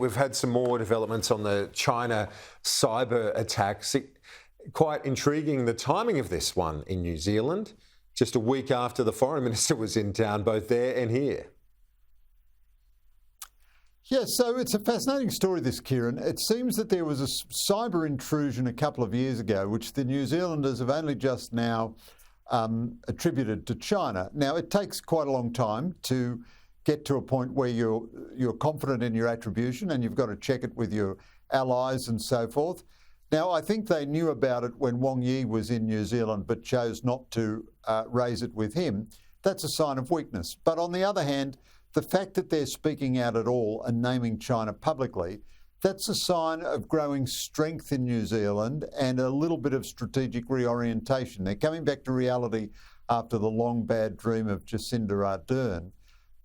We've had some more developments on the China cyber attacks. Quite intriguing, the timing of this one in New Zealand, just a week after the foreign minister was in town, both there and here. Yeah, so it's a fascinating story, this, Kieran. It seems that there was a cyber intrusion a couple of years ago, which the New Zealanders have only just now attributed to China. Now, it takes quite a long time to get to a point where you're confident in your attribution, and you've got to check it with your allies and so forth. Now, I think they knew about it when Wong Yi was in New Zealand, but chose not to raise it with him. That's a sign of weakness. But on the other hand, the fact that they're speaking out at all and naming China publicly, that's a sign of growing strength in New Zealand and a little bit of strategic reorientation. They're coming back to reality after the long bad dream of Jacinta Ardern.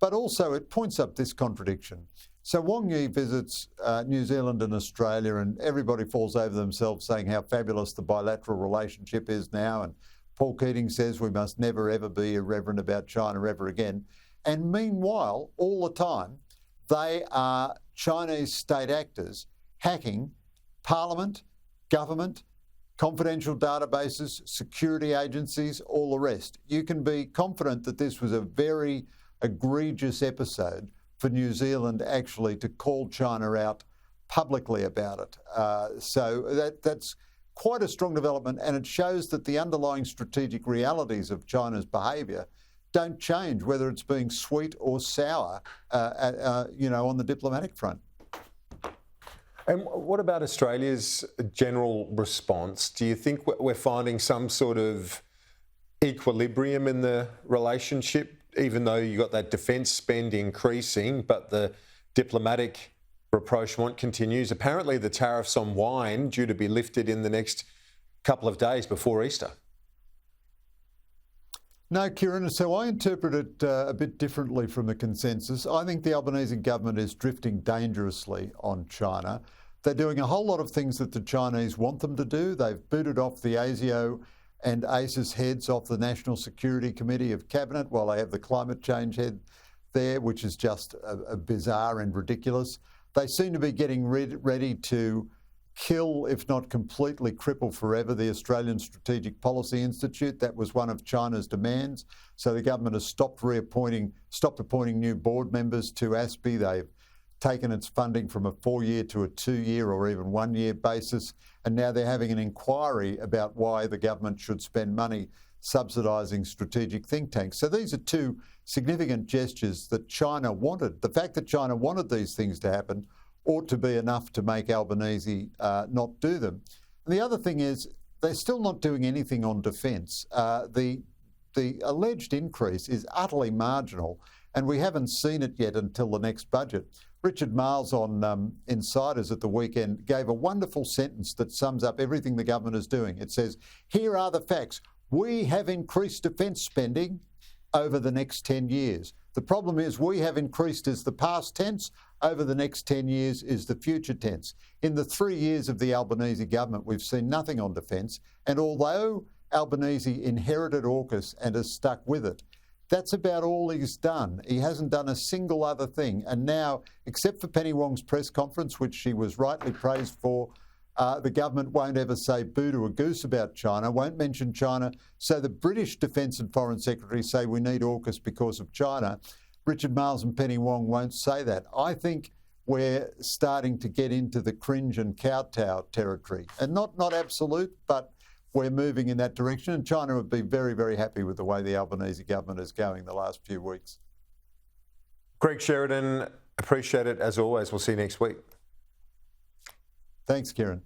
But also it points up this contradiction. So Wong Yi visits New Zealand and Australia, and everybody falls over themselves saying how fabulous the bilateral relationship is now. And Paul Keating says we must never, ever be irreverent about China ever again. And meanwhile, all the time, they are Chinese state actors hacking parliament, government, confidential databases, security agencies, all the rest. You can be confident that this was a very egregious episode for New Zealand actually to call China out publicly about it. So that's quite a strong development, and it shows that the underlying strategic realities of China's behaviour don't change, whether it's being sweet or sour, on the diplomatic front. And what about Australia's general response? Do you think we're finding some sort of equilibrium in the relationship, even though you've got that defence spend increasing, but the diplomatic rapprochement continues? Apparently the tariffs on wine due to be lifted in the next couple of days before Easter. No, Kieran, so I interpret it a bit differently from the consensus. I think the Albanese government is drifting dangerously on China. They're doing a whole lot of things that the Chinese want them to do. They've booted off the ASIO and ACES heads off the National Security Committee of Cabinet while they have the climate change head there, which is just a bizarre and ridiculous. They seem to be getting ready to kill, if not completely cripple forever, the Australian Strategic Policy Institute. That was one of China's demands. So the government has stopped appointing new board members to ASPI. They've taken its funding from a 4-year to a 2-year or even 1-year basis. And now they're having an inquiry about why the government should spend money subsidising strategic think tanks. So these are two significant gestures that China wanted. The fact that China wanted these things to happen ought to be enough to make Albanese not do them. And the other thing is they're still not doing anything on defence. The alleged increase is utterly marginal, and we haven't seen it yet until the next budget. Richard Marles on Insiders at the weekend gave a wonderful sentence that sums up everything the government is doing. It says, here are the facts. We have increased defence spending over the next 10 years. The problem is we have increased as the past tense, over the next 10 years is the future tense. In the 3 years of the Albanese government, we've seen nothing on defence, and although Albanese inherited AUKUS and has stuck with it, that's about all he's done. He hasn't done a single other thing. And now, except for Penny Wong's press conference, which she was rightly praised for, the government won't ever say boo to a goose about China, won't mention China. So the British Defence and Foreign Secretary say we need AUKUS because of China. Richard Marles and Penny Wong won't say that. I think we're starting to get into the cringe and kowtow territory. And not absolute, but we're moving in that direction. And China would be very, very happy with the way the Albanese government is going the last few weeks. Greg Sheridan, appreciate it as always. We'll see you next week. Thanks, Kieran.